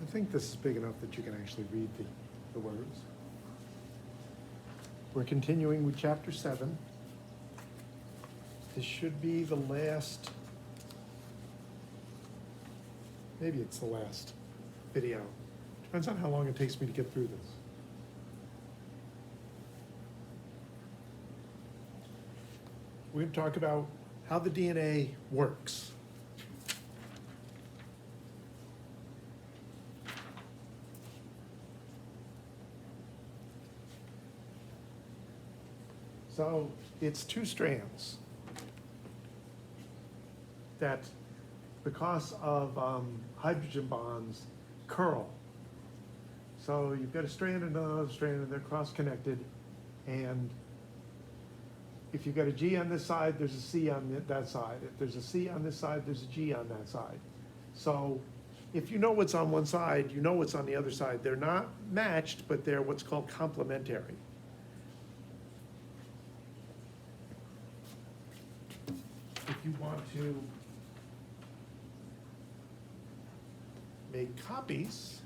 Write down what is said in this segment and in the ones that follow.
I think this is big enough that you can actually read the words. We're continuing with chapter 7. This should be the last, maybe it's the last video. Depends on how long it takes me to get through this. We're going to talk about how the DNA works. So it's two strands that, because of hydrogen bonds, curl. So you've got a strand and another strand, and they're cross-connected. And if you've got a G on this side, there's a C on that side. If there's a C on this side, there's a G on that side. So if you know what's on one side, you know what's on the other side. They're not matched, but they're what's called complementary. If you want to make copies,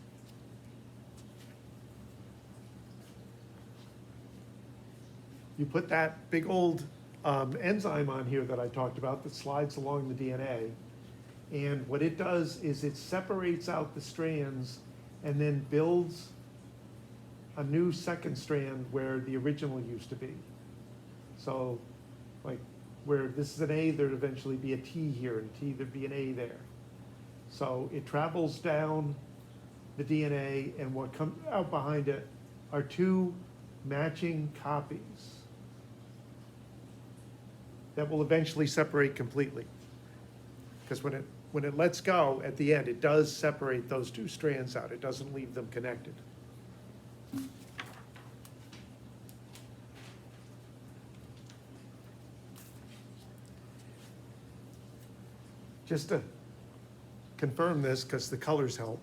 you put that big old enzyme on here that I talked about that slides along the DNA. And what it does is it separates out the strands and then builds a new second strand where the original used to be. So like where this is an A, there'd eventually be a T here, and T, there'd be an A there. So it travels down the DNA, and what comes out behind it are two matching copies that will eventually separate completely. Because when it lets go at the end, it does separate those two strands out. It doesn't leave them connected. Just to confirm this, because the colors help.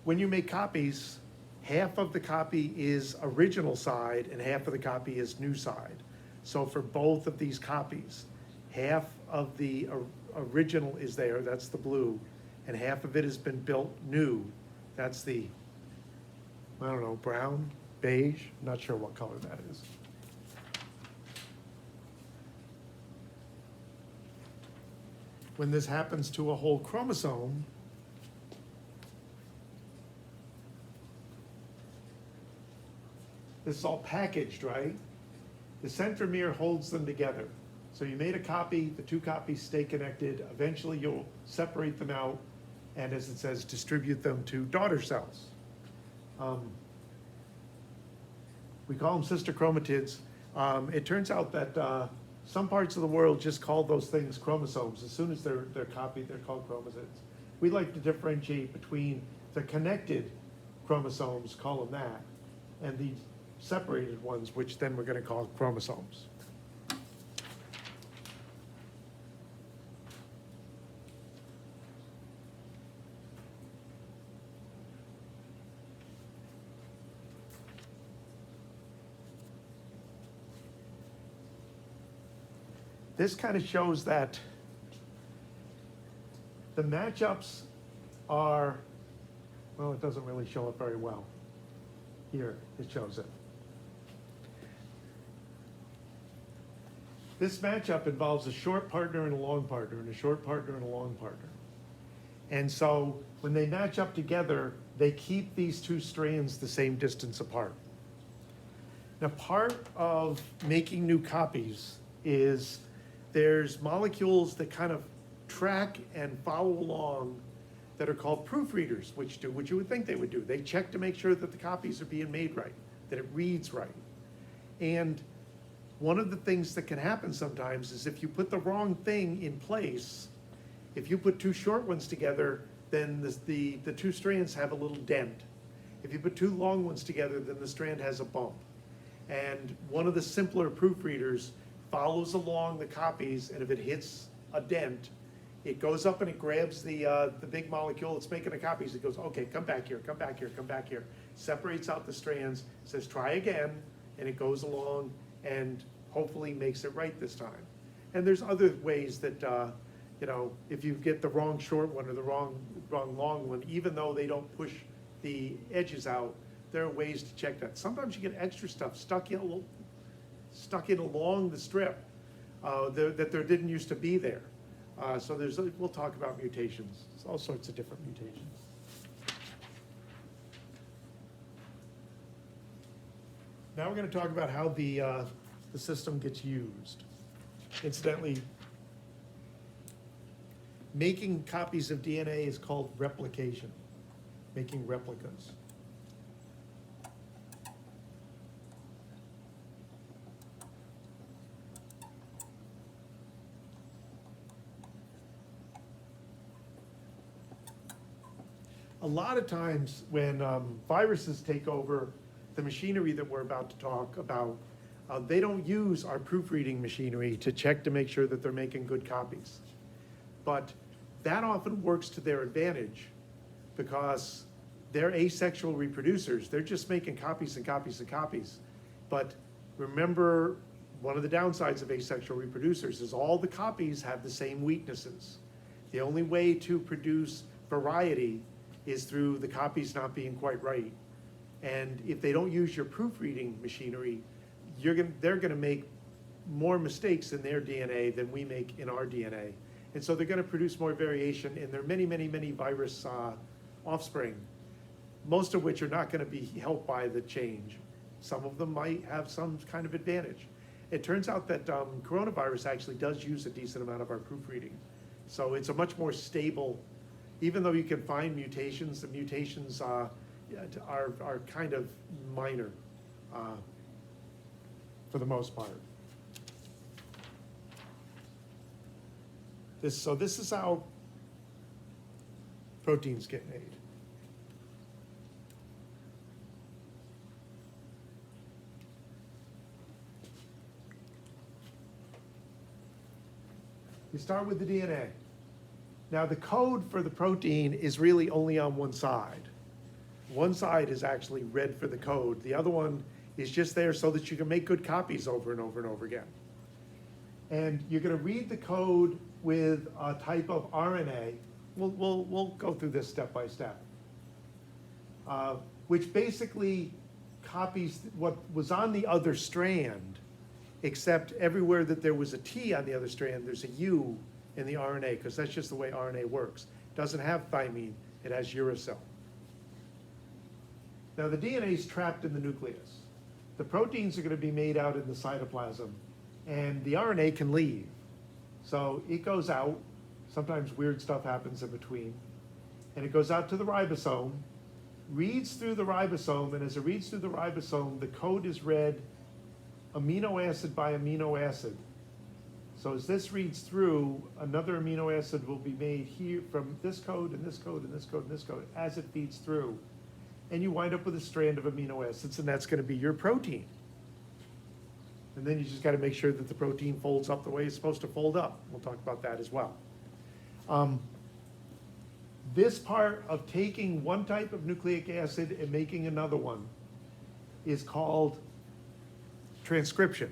When you make copies, half of the copy is original side and half of the copy is new side. So for both of these copies, half of the original is there, that's the blue, and half of it has been built new. That's the, I don't know, brown, beige, not sure what color that is. When this happens to a whole chromosome, this is all packaged, right? The centromere holds them together. So you made a copy, the two copies stay connected. Eventually you'll separate them out and, as it says, distribute them to daughter cells. We call them sister chromatids. It turns out that some parts of the world just call those things chromosomes. As soon as they're copied, they're called chromatids. We like to differentiate between the connected chromosomes, call them that, and the separated ones, which then we're going to call chromosomes. This kind of shows that the matchups are, well, it doesn't really show it very well. Here, it shows it. This matchup involves a short partner and a long partner, and a short partner and a long partner. And so when they match up together, they keep these two strands the same distance apart. Now, part of making new copies is there's molecules that kind of track and follow along that are called proofreaders, which do what you would think they would do. They check to make sure that the copies are being made right, that it reads right. And one of the things that can happen sometimes is if you put the wrong thing in place, if you put two short ones together, then the two strands have a little dent. If you put two long ones together, then the strand has a bump. And one of the simpler proofreaders follows along the copies, and if it hits a dent, it goes up and it grabs the big molecule that's making the copies. It goes, okay, come back here, come back here, come back here. Separates out the strands, says try again, and it goes along and hopefully makes it right this time. And there's other ways that You know, if you get the wrong short one or the wrong long one, even though they don't push the edges out, there are ways to check that. Sometimes you get extra stuff stuck in along the strip that there didn't used to be there. So we'll talk about mutations. There's all sorts of different mutations. Now we're going to talk about how the system gets used. Incidentally, making copies of DNA is called replication, making replicas. A lot of times when viruses take over the machinery that we're about to talk about, they don't use our proofreading machinery to check to make sure that they're making good copies. But that often works to their advantage because they're asexual reproducers. They're just making copies and copies and copies. But remember, one of the downsides of asexual reproducers is all the copies have the same weaknesses. The only way to produce variety is through the copies not being quite right. And if they don't use your proofreading machinery, they're gonna make more mistakes in their DNA than we make in our DNA. And so they're gonna produce more variation in their many, many, many virus offspring, most of which are not gonna be helped by the change. Some of them might have some kind of advantage. It turns out that coronavirus actually does use a decent amount of our proofreading. So it's a much more stable, even though you can find mutations, the mutations are kind of minor for the most part. So this is how proteins get made. You start with the DNA. Now the code for the protein is really only on one side. One side is actually read for the code. The other one is just there so that you can make good copies over and over and over again. And you're going to read the code with a type of RNA. We'll go through this step by step, which basically copies what was on the other strand, except everywhere that there was a T on the other strand, there's a U in the RNA, because that's just the way RNA works. It doesn't have thymine, it has uracil. Now the DNA is trapped in the nucleus. The proteins are going to be made out in the cytoplasm, and the RNA can leave. So it goes out, sometimes weird stuff happens in between, and it goes out to the ribosome, reads through the ribosome, and as it reads through the ribosome, the code is read amino acid by amino acid. So as this reads through, another amino acid will be made here from this code and this code and this code and this code as it feeds through. And you wind up with a strand of amino acids, and that's going to be your protein. And then you just got to make sure that the protein folds up the way it's supposed to fold up. We'll talk about that as well. This part of taking one type of nucleic acid and making another one is called transcription.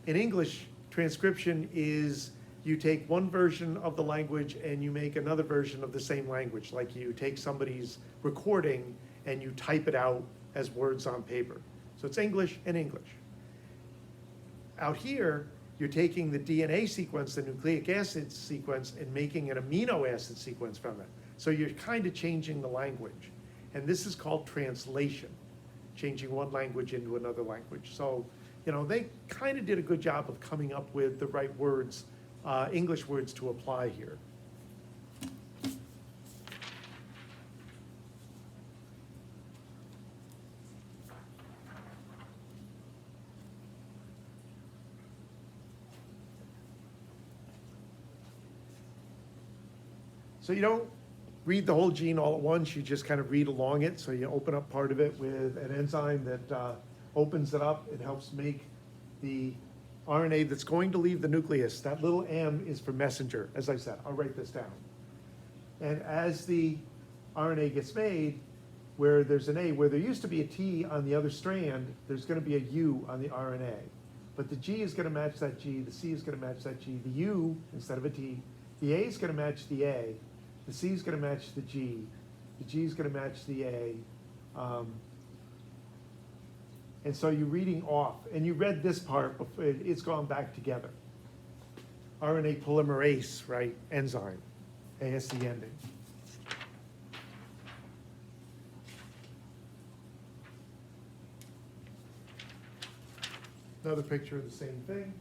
In English, transcription is you take one version of the language and you make another version of the same language. Like you take somebody's recording and you type it out as words on paper. So it's English and English. Out here, you're taking the DNA sequence, the nucleic acid sequence, and making an amino acid sequence from it. So you're kind of changing the language. And this is called translation, changing one language into another language. So, you know, they kind of did a good job of coming up with the right words, English words to apply here. So you don't read the whole gene all at once, you just kind of read along it. So you open up part of it with an enzyme that opens it up. It helps make the RNA that's going to leave the nucleus. That little M is for messenger, as I said. I'll write this down. And as the RNA gets made, where there's an A, where there used to be a T on the other strand, there's going to be a U on the RNA. But the G is going to match that G, the C is going to match that G, the U, instead of a T, The A is going to match the A, the C is going to match the G is going to match the A. And so you're reading off, and you read this part, before, it's gone back together. RNA polymerase, right, enzyme, ASE ending. Another picture of the same thing.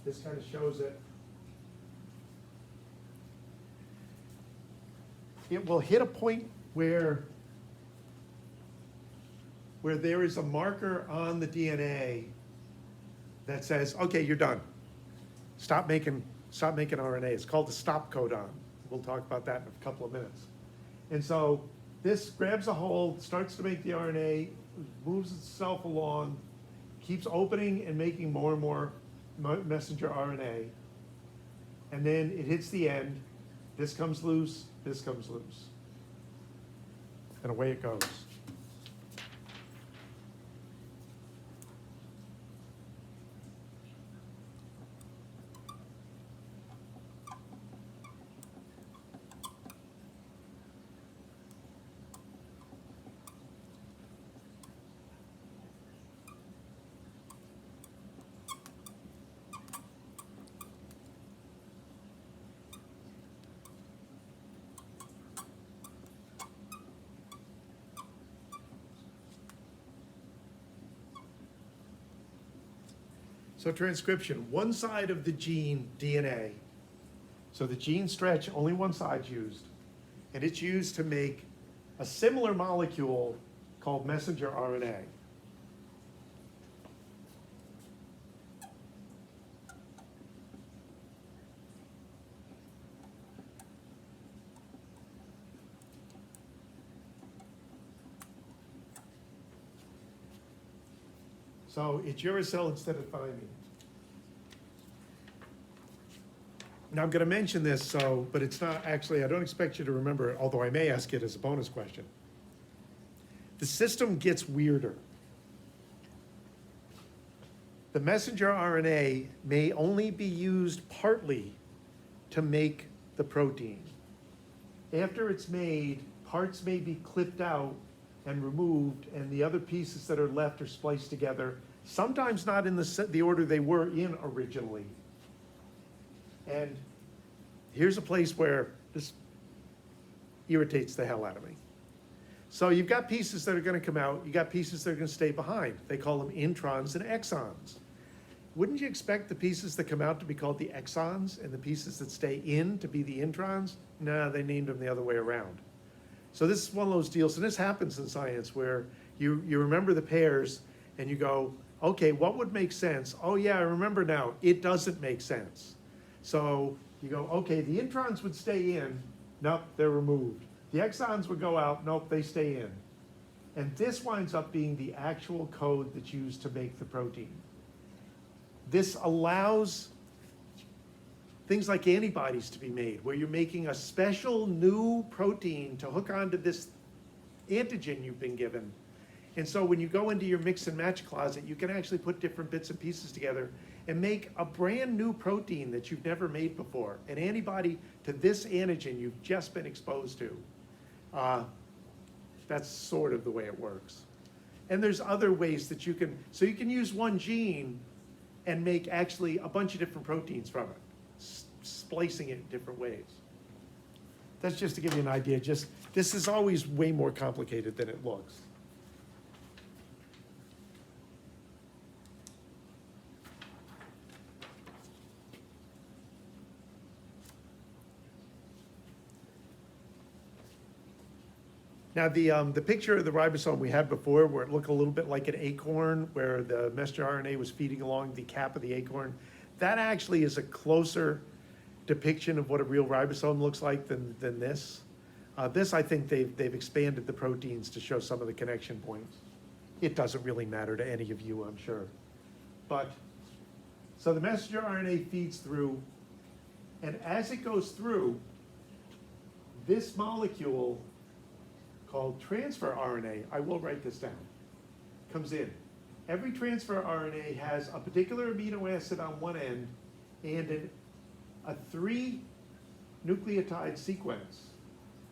This kind of shows it. It will hit a point where there is a marker on the DNA that says, okay, you're done. Stop making RNA. It's called the stop codon. We'll talk about that in a couple of minutes. And so this grabs a hold, starts to make the RNA, moves itself along, keeps opening and making more and more messenger RNA. And then it hits the end. This comes loose, this comes loose. And away it goes. So transcription, one side of the gene DNA. So the gene stretch, only one side's used. And it's used to make a similar molecule called messenger RNA. So it's uracil instead of thymine. Now I'm going to mention this, but it's not actually, I don't expect you to remember it, although I may ask it as a bonus question. The system gets weirder. The messenger RNA may only be used partly to make the protein. After it's made, parts may be clipped out and removed, and the other pieces that are left are spliced together, sometimes not in the order they were in originally. And here's a place where this irritates the hell out of me. So you've got pieces that are going to come out, you got pieces that are going to stay behind. They call them introns and exons. Wouldn't you expect the pieces that come out to be called the exons and the pieces that stay in to be the introns? No, they named them the other way around. So this is one of those deals, and this happens in science where you remember the pairs and you go, okay, what would make sense? Oh yeah, I remember now, it doesn't make sense. So you go, okay, the introns would stay in, nope, they're removed. The exons would go out, nope, they stay in. And this winds up being the actual code that's used to make the protein. This allows things like antibodies to be made, where you're making a special new protein to hook onto this antigen you've been given. And so when you go into your mix and match closet, you can actually put different bits and pieces together and make a brand new protein that you've never made before, an antibody to this antigen you've just been exposed to. That's sort of the way it works. And there's other ways that you can, so you can use one gene and make actually a bunch of different proteins from it, splicing it in different ways. That's just to give you an idea. Just this is always way more complicated than it looks. Now the picture of the ribosome we had before, where it looked a little bit like an acorn, where the messenger RNA was feeding along the cap of the acorn, that actually is a closer depiction of what a real ribosome looks like than this. This, I think they've expanded the proteins to show some of the connection points. It doesn't really matter to any of you, I'm sure. But, so the messenger RNA feeds through, and as it goes through, this molecule called transfer RNA. I will write this down. Comes in. Every transfer RNA has a particular amino acid on one end and a 3 nucleotide sequence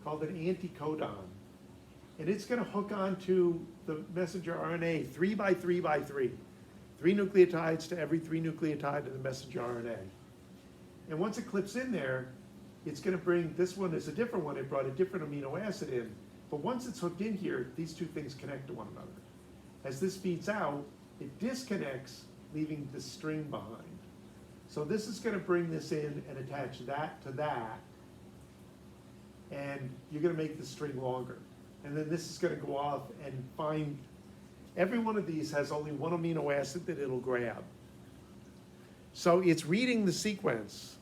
called an anticodon. And it's going to hook onto the messenger RNA 3 by 3 by 3. 3 nucleotides to every 3 nucleotide in the messenger RNA. And once it clips in there, it's going to bring, this one is a different one, it brought a different amino acid in. But once it's hooked in here, these two things connect to one another. As this feeds out, it disconnects, leaving the string behind. So this is going to bring this in and attach that to that, and you're going to make the string longer. And then this is going to go off and find, every one of these has only one amino acid that it'll grab. So it's reading the sequence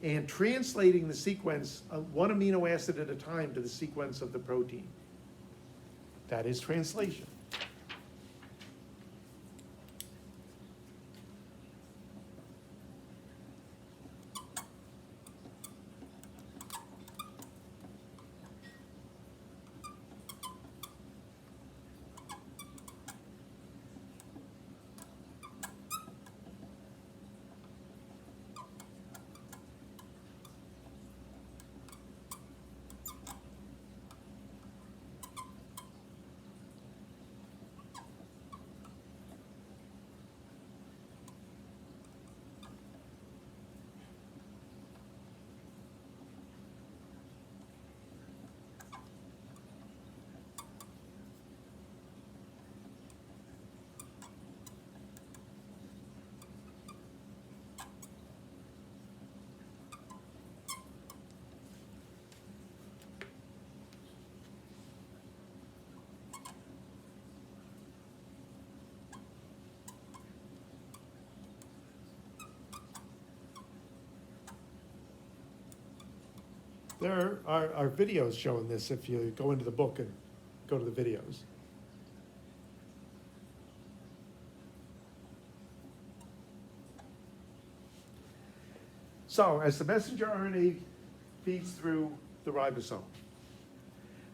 and translating the sequence of one amino acid at a time to the sequence of the protein. That is translation. There are videos showing this if you go into the book and go to the videos. So as the messenger RNA feeds through the ribosome,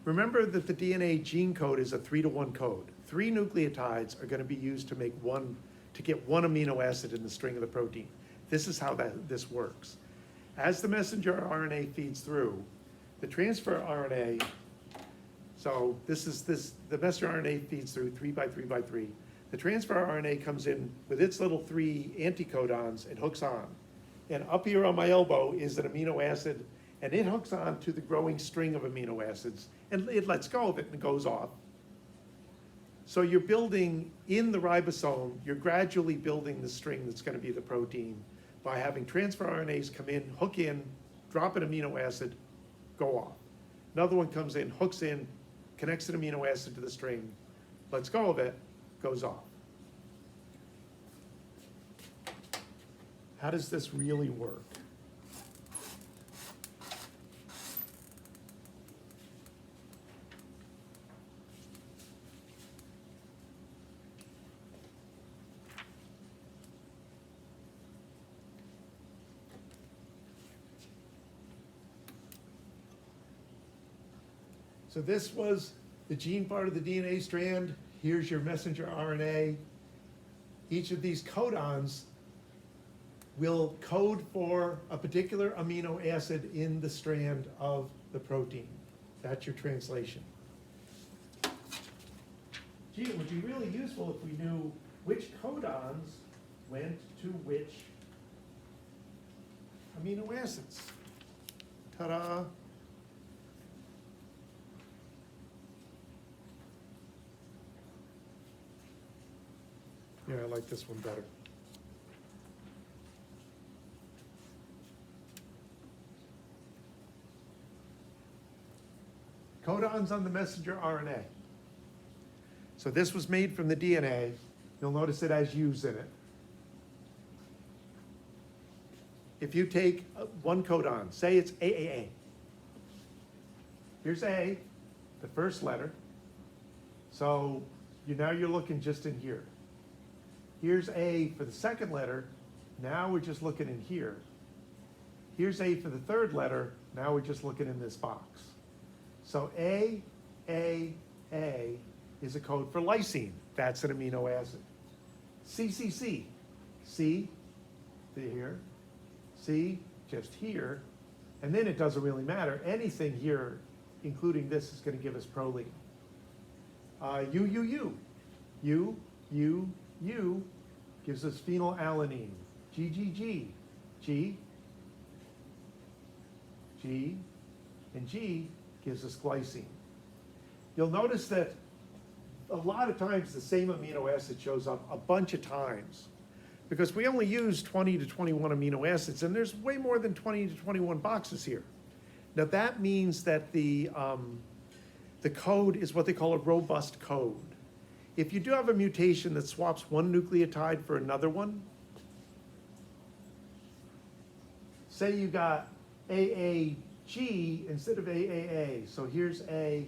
remember that the DNA gene code is a 3-to-1 code. 3 nucleotides are going to be used to make to get one amino acid in the string of the protein. This is how this works. As the messenger RNA feeds through, the transfer RNA, so the messenger RNA feeds through 3 by 3 by 3. The transfer RNA comes in with its little 3 anticodons and hooks on. And up here on my elbow is an amino acid, and it hooks on to the growing string of amino acids, and it lets go of it and goes off. So you're building, in the ribosome, you're gradually building the string that's going to be the protein by having transfer RNAs come in, hook in, drop an amino acid, go off. Another one comes in, hooks in, connects an amino acid to the string, lets go of it, goes off. How does this really work? So this was the gene part of the DNA strand. Here's your messenger RNA. Each of these codons will code for a particular amino acid in the strand of the protein. That's your translation. Gee, it would be really useful if we knew which codons went to which amino acids. Ta-da! Yeah, I like this one better. Codons on the messenger RNA. So this was made from the DNA. You'll notice it has U's in it. If you take one codon, say it's AAA. Here's A, the first letter. So now you're looking just in here. Here's A for the second letter. Now we're just looking in here. Here's A for the third letter. Now we're just looking in this box. So A A is a code for lysine. That's an amino acid. CCC, C, here, C, just here, and then it doesn't really matter. Anything here, including this, is going to give us proline. U gives us phenylalanine. G, and G gives us glycine. You'll notice that a lot of times the same amino acid shows up a bunch of times because we only use 20 to 21 amino acids, and there's way more than 20 to 21 boxes here. Now that means that the code is what they call a robust code. If you do have a mutation that swaps one nucleotide for another one, say you got AAG instead of AAA, so here's AAA.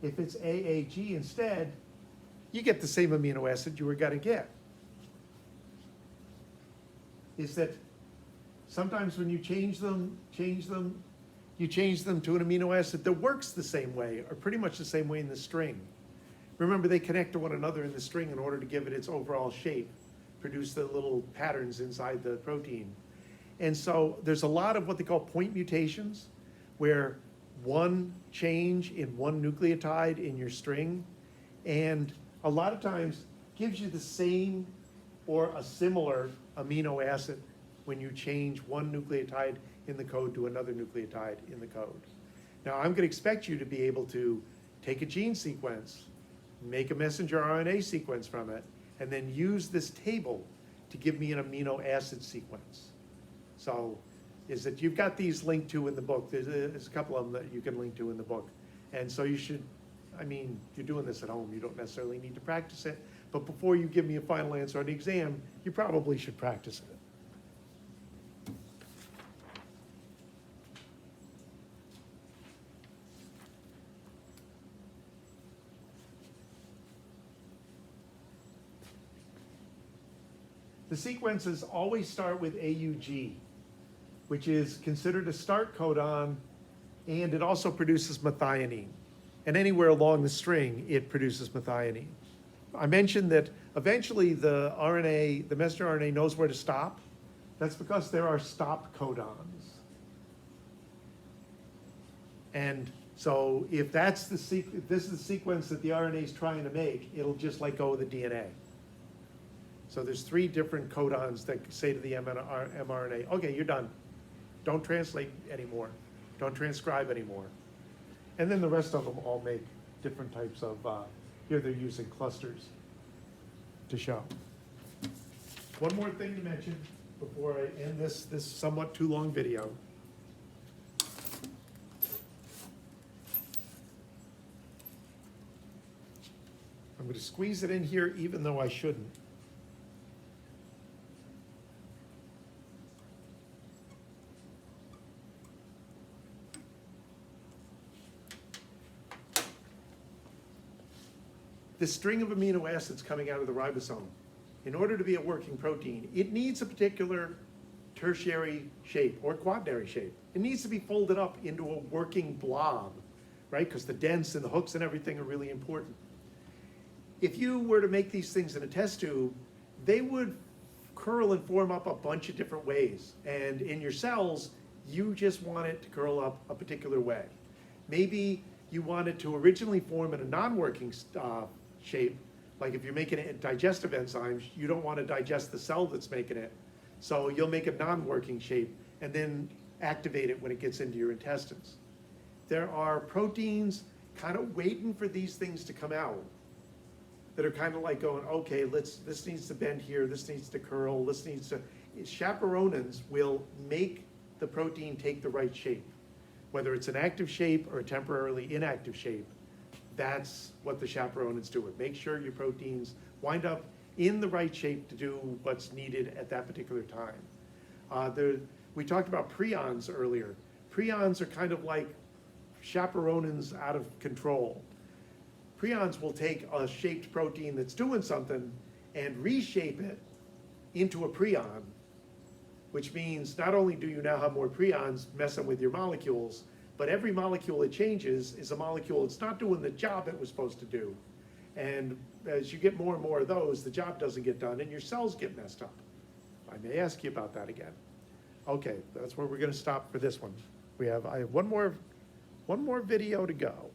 If it's AAG instead, you get the same amino acid you were going to get. Is that sometimes when you change them to an amino acid that works the same way, or pretty much the same way in the string. Remember, they connect to one another in the string in order to give it its overall shape, produce the little patterns inside the protein. And so there's a lot of what they call point mutations, where one change in one nucleotide in your string, and a lot of times gives you the same or a similar amino acid when you change one nucleotide in the code to another nucleotide in the code. Now, I'm going to expect you to be able to take a gene sequence, make a messenger RNA sequence from it, and then use this table to give me an amino acid sequence. So, is that you've got these linked to in the book. There's a couple of them that you can link to in the book. And so you should, I mean, you're doing this at home, you don't necessarily need to practice it, but before you give me a final answer on the exam, you probably should practice it. The sequences always start with AUG, which is considered a start codon, and it also produces methionine. And anywhere along the string, it produces methionine. I mentioned that eventually the RNA, the messenger RNA knows where to stop. That's because there are stop codons. And so if that's the if this is the sequence that the RNA is trying to make, it'll just let go of the DNA. So there's 3 different codons that say to the mRNA, okay, you're done. Don't translate anymore. Don't transcribe anymore. And then the rest of them all make different types of, here they're using clusters to show. One more thing to mention before I end this somewhat too long video. I'm going to squeeze it in here even though I shouldn't. This string of amino acids coming out of the ribosome, in order to be a working protein, it needs a particular tertiary shape or quaternary shape. It needs to be folded up into a working blob, right? Because the dents and the hooks and everything are really important. If you were to make these things in a test tube, they would curl and form up a bunch of different ways. And in your cells, you just want it to curl up a particular way. Maybe you want it to originally form in a non-working shape, like if you're making it digestive enzymes, you don't want to digest the cell that's making it. So you'll make a non-working shape and then activate it when it gets into your intestines. There are proteins kind of waiting for these things to come out that are kind of like going, okay, this needs to bend here, this needs to curl, this needs to, chaperonins will make the protein take the right shape. Whether it's an active shape or a temporarily inactive shape, that's what the chaperonins do. It makes sure your proteins wind up in the right shape to do what's needed at that particular time. We talked about prions earlier. Prions are kind of like chaperonins out of control. Prions will take a shaped protein that's doing something and reshape it into a prion, which means not only do you now have more prions messing with your molecules, But every molecule it changes is a molecule that's not doing the job it was supposed to do. And as you get more and more of those, the job doesn't get done and your cells get messed up. I may ask you about that again. Okay, that's where we're gonna stop for this one. I have one more video to go.